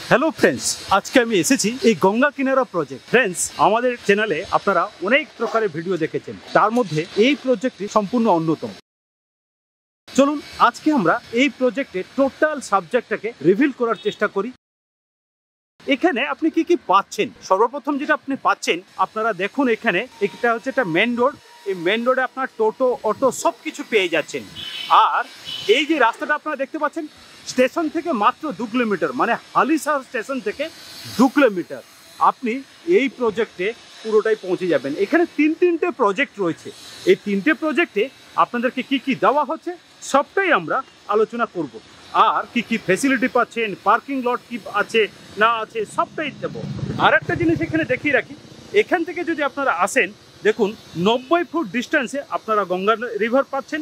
Hello friends, আজকে আমি এসেছি এই গঙ্গা কিনারা প্রজেক্ট। ফ্রেন্ডস, আমাদের চ্যানেলে আপনারা অনেক প্রকারের ভিডিও দেখেছেন, তার মধ্যে এই প্রজেক্টটি সম্পূর্ণ অন্যতম। চলুন আজকে আমরা এই প্রজেক্টের টোটাল সাবজেক্টটাকে রিভিল করার চেষ্টা করি। এখানে আপনি কি কি পাচ্ছেন? সর্বপ্রথম যেটা আপনি পাচ্ছেন, আপনারা দেখুন এখানে এটা হচ্ছে একটা মেন রোড। এই মেন রোডে আপনার টোটো, অটো সব কিছু পেয়ে যাচ্ছেন। আর এই যে রাস্তাটা আপনারা দেখতে পাচ্ছেন, স্টেশন থেকে মাত্র 2 কিলোমিটার, মানে হালিশহর স্টেশন থেকে 2 কিলোমিটার আপনি এই প্রজেক্টে পুরোটাই পৌঁছে যাবেন। এখানে তিনটে প্রজেক্ট রয়েছে। এই তিনটে প্রজেক্টে আপনাদেরকে কি কি দেওয়া হচ্ছে সবটাই আমরা আলোচনা করব। আর কি কি ফ্যাসিলিটি পাচ্ছেন, পার্কিং লট কি আছে না আছে সবটাই দেবো। আর একটা জিনিস এখানে দেখিয়ে রাখি, এখান থেকে যদি আপনারা আসেন, দেখুন 90 ফুট ডিস্টেন্সে আপনারা গঙ্গা রিভার পাচ্ছেন।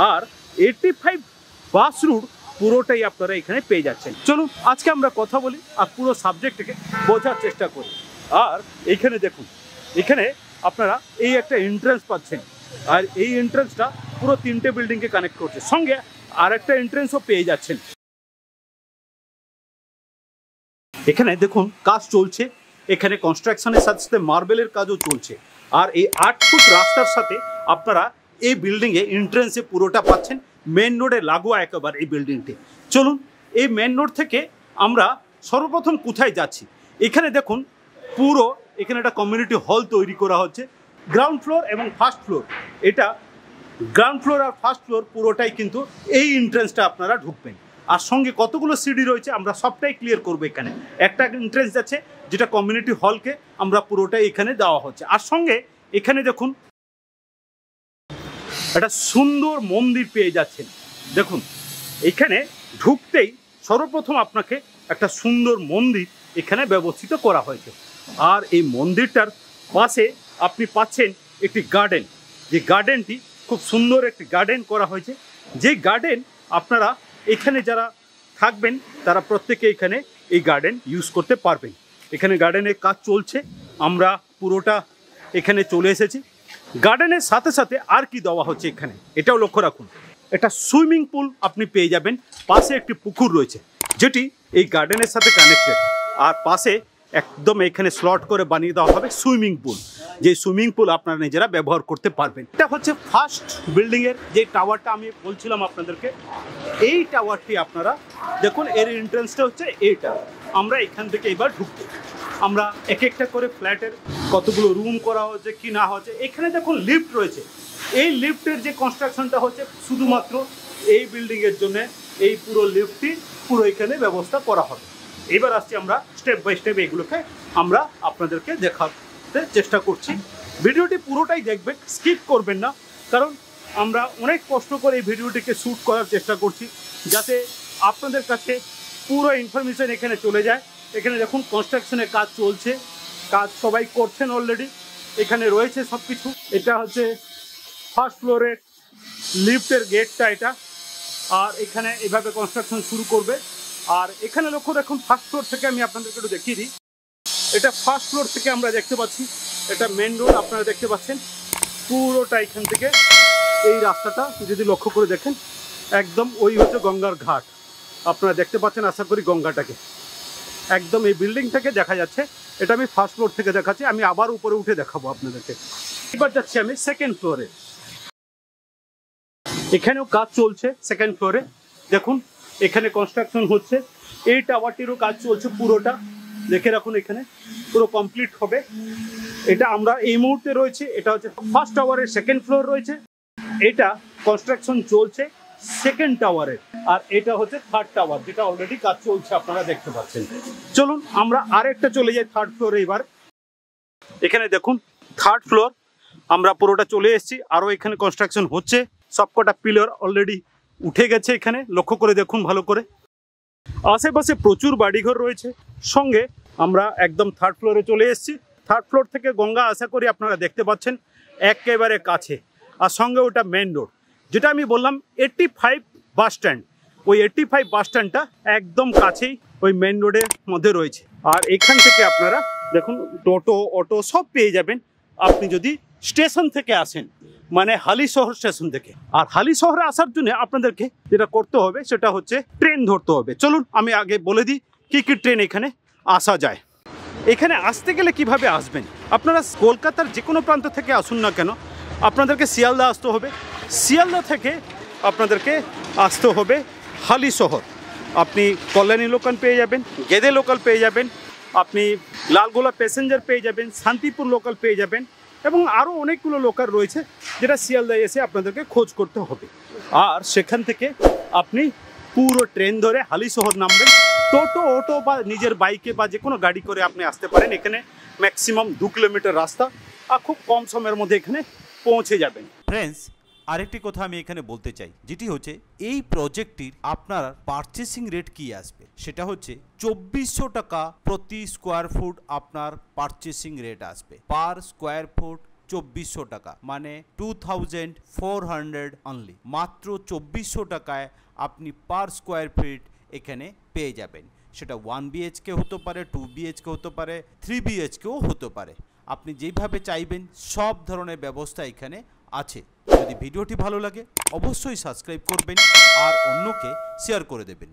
আর 85 বাস রুট পুরোটাই আপনারা এখানে পেয়ে যাচ্ছেন। চলুন আজকে আমরা কথা বলি আর পুরো সাবজেক্টটাকে বোঝার চেষ্টা করি। আর এইখানে দেখুন, এখানে আপনারা এই একটা এন্ট্রান্স পাচ্ছেন। আর এই এন্ট্রান্সটা পুরো তিনটে বিল্ডিংকে কানেক্ট করছে, সঙ্গে আর একটা এন্ট্রান্সও পেয়ে যাচ্ছেন। এখানে দেখুন কাজ চলছে, এখানে কনস্ট্রাকশনের সাথে সাথে মার্বেলের কাজও চলছে। আর এই 8 ফুট রাস্তার সাথে আপনারা এই বিল্ডিংয়ে এন্ট্রান্সে পুরোটা পাচ্ছেন। মেন রোডে লাগোয়া একেবারে এই বিল্ডিংটি। চলুন এই মেন রোড থেকে আমরা সর্বপ্রথম কোথায় যাচ্ছি। এখানে দেখুন পুরো এখানে একটা কমিউনিটি হল তৈরি করা হচ্ছে, গ্রাউন্ড ফ্লোর এবং ফার্স্ট ফ্লোর। এটা গ্রাউন্ড ফ্লোর আর ফার্স্ট ফ্লোর পুরোটাই কিন্তু এই এন্ট্রান্সটা আপনারা ঢুকবেন। আর সঙ্গে কতগুলো সিঁড়ি রয়েছে আমরা সবটাই ক্লিয়ার করবো। এখানে একটা এন্ট্রান্স যাচ্ছে যেটা কমিউনিটি হলকে আমরা পুরোটাই এখানে দেওয়া হচ্ছে। আর সঙ্গে এখানে দেখুন একটা সুন্দর মন্দির পেয়ে যাচ্ছেন। দেখুন এখানে ঢুকতেই সর্বপ্রথম আপনাকে একটা সুন্দর মন্দির এখানে ব্যবস্থিত করা হয়েছে। আর এই মন্দিরটার পাশে আপনি পাচ্ছেন একটি গার্ডেন, যে গার্ডেনটি খুব সুন্দর একটি গার্ডেন করা হয়েছে। যে গার্ডেন আপনারা এখানে যারা থাকবেন তারা প্রত্যেকে এখানে এই গার্ডেন ইউজ করতে পারবেন। এখানে গার্ডেনের কাজ চলছে, আমরা পুরোটা এখানে চলে এসেছি। গার্ডেনের সাথে সাথে আর কি দেওয়া হচ্ছে এখানে এটাও লক্ষ্য রাখুন, একটা সুইমিং পুল আপনি পেয়ে যাবেন। পাশে একটি পুকুর রয়েছে যেটি এই গার্ডেনের সাথে কানেক্টেড। আর পাশে একদম এখানে স্লট করে বানিয়ে দেওয়া হবে সুইমিং পুল, যে সুইমিং পুল আপনারা নিজেরা ব্যবহার করতে পারবেন। এটা হচ্ছে ফার্স্ট বিল্ডিংয়ের যে টাওয়ারটা আমি বলছিলাম আপনাদেরকে। এই টাওয়ারটি আপনারা দেখুন, এর এন্ট্রান্সটা হচ্ছে এইটা। আমরা এখান থেকে এবার ঢুকবো। আমরা এক একটা করে ফ্ল্যাটের কতগুলো রুম করা হচ্ছে কি না হচ্ছে। এখানে দেখুন লিফট রয়েছে। এই লিফটের যে কনস্ট্রাকশনটা হচ্ছে শুধুমাত্র এই বিল্ডিংয়ের জন্য, এই পুরো লিফটটি পুরো এখানে ব্যবস্থা করা হবে। এবার আসছি আমরা স্টেপ বাই স্টেপ, এগুলোকে আমরা আপনাদেরকে দেখাতে চেষ্টা করছি। ভিডিওটি পুরোটাই দেখবেন, স্কিপ করবেন না, কারণ আমরা অনেক কষ্ট করে এই ভিডিওটিকে শ্যুট করার চেষ্টা করছি যাতে আপনাদের কাছে পুরো ইনফরমেশন এখানে চলে যায়। এখানে দেখুন কনস্ট্রাকশনের কাজ চলছে, কাজ সবাই করছেন অলরেডি। এখানে রয়েছে সব কিছু। এটা হচ্ছে ফার্স্ট ফ্লোরের লিফটের গেটটা এটা। আর এখানে এভাবে কনস্ট্রাকশন শুরু করবে। আর এখানে লক্ষ্য রাখুন, ফার্স্ট ফ্লোর থেকে আমি আপনাদেরকে একটু দেখিয়ে দিই। এটা ফার্স্ট ফ্লোর থেকে আমরা দেখতে পাচ্ছি, এটা মেন রোড আপনারা দেখতে পাচ্ছেন পুরোটা। এখান থেকে এই রাস্তাটা যদি লক্ষ্য করে দেখেন, একদম ওই হচ্ছে গঙ্গার ঘাট। আপনারা দেখতে পাচ্ছেন আশা করি গঙ্গাটাকে একদম এই বিল্ডিং থেকে দেখা যাচ্ছে। এটা আমি ফার্স্ট ফ্লোর থেকে দেখাচ্ছি, আমি আবার উপরে উঠে দেখাবো আপনাদেরকে। এবার যাচ্ছি আমি সেকেন্ড ফ্লোরে। এখানেও কাজ চলছে সেকেন্ড ফ্লোরে। দেখুন এখানে কনস্ট্রাকশন হচ্ছে, এই টাওয়ারটিরও কাজ চলছে পুরোটা। দেখে রাখুন এখানে পুরো কমপ্লিট হবে। এটা আমরা এই মুহূর্তে রয়েছে, এটা হচ্ছে ফার্স্ট টাওয়ারের সেকেন্ড ফ্লোর রয়েছে। এটা কনস্ট্রাকশন চলছে সেকেন্ড টাওয়ারের। আর এটা হচ্ছে থার্ড টাওয়ার, যেটা অলরেডি কাজ চলছে আপনারা দেখতে পাচ্ছেন। চলুন আমরা আরেকটা চলে যাই থার্ড ফ্লোরে। এবার এখানে দেখুন থার্ড ফ্লোর আমরা পুরোটা চলে এসেছি। আরও এখানে কনস্ট্রাকশন হচ্ছে, সবকটা পিলার অলরেডি উঠে গেছে। এখানে লক্ষ্য করে দেখুন ভালো করে, আশেপাশে প্রচুর বাড়িঘর রয়েছে। সঙ্গে আমরা একদম থার্ড ফ্লোরে চলে এসেছি। থার্ড ফ্লোর থেকে গঙ্গা আশা করি আপনারা দেখতে পাচ্ছেন একেবারে কাছে। আর সঙ্গে ওটা মেন রোড, যেটা আমি বললাম 85 বাস স্ট্যান্ড। ওই 85 বাস স্ট্যান্ডটা একদম কাছেই ওই মেন রোডের মধ্যে রয়েছে। আর এখান থেকে আপনারা দেখুন টোটো, অটো সব পেয়ে যাবেন আপনি যদি স্টেশন থেকে আসেন, মানে হালিশহর স্টেশন থেকে। আর হালিশহরে আসার জন্য আপনাদেরকে যেটা করতে হবে সেটা হচ্ছে ট্রেন ধরতে হবে। চলুন আমি আগে বলে দিই কী কী ট্রেন এখানে আসা যায়। এখানে আসতে গেলে কিভাবে আসবেন, আপনারা কলকাতার যে কোনো প্রান্ত থেকে আসুন না কেন আপনাদেরকে শিয়ালদা আসতে হবে। শিয়ালদা থেকে আপনাদেরকে আসতে হবে হালিশহর। আপনি কল্যাণী লোকাল পেয়ে যাবেন, গেদে লোকাল পেয়ে যাবেন, আপনি লালগোলা প্যাসেঞ্জার পেয়ে যাবেন, শান্তিপুর লোকাল পেয়ে যাবেন এবং আরও অনেকগুলো লোকাল রয়েছে যেটা শিয়ালদায় এসে আপনাদেরকে খোঁজ করতে হবে। আর সেখান থেকে আপনি পুরো ট্রেন ধরে হালিশহর নামবেন। টোটো, অটো বা নিজের বাইকে বা যে কোনো গাড়ি করে আপনি আসতে পারেন। এখানে ম্যাক্সিমাম 2 কিলোমিটার রাস্তা আর খুব কম সময়ের মধ্যে এখানে পৌঁছে যাবেন। ফ্রেন্ডস, আরেকটি কথা আমি এখানে বলতে চাই, যেটি হচ্ছে এই প্রজেক্টটির আপনার পারচেসিং রেট কি আসবে, সেটা হচ্ছে 2400 টাকা প্রতি স্কোয়ার ফুট আপনার পারচেসিং রেট আসবে। পার স্কোয়ার ফুট 2400 টাকা, মানে 2400 অনলি। মাত্র 2400 টাকায় আপনি পার স্কোয়ার ফিট এখানে পেয়ে যাবেন। সেটা 1 BHK হতে পারে, 2 BHK হতে পারে, 3 BHKও হতে পারে। আপনি যেভাবে চাইবেন সব ধরনের ব্যবস্থা এখানে আছে। যদি ভিডিওটি ভালো লাগে অবশ্যই সাবস্ক্রাইব করবেন আর অন্যকে শেয়ার করে দেবেন।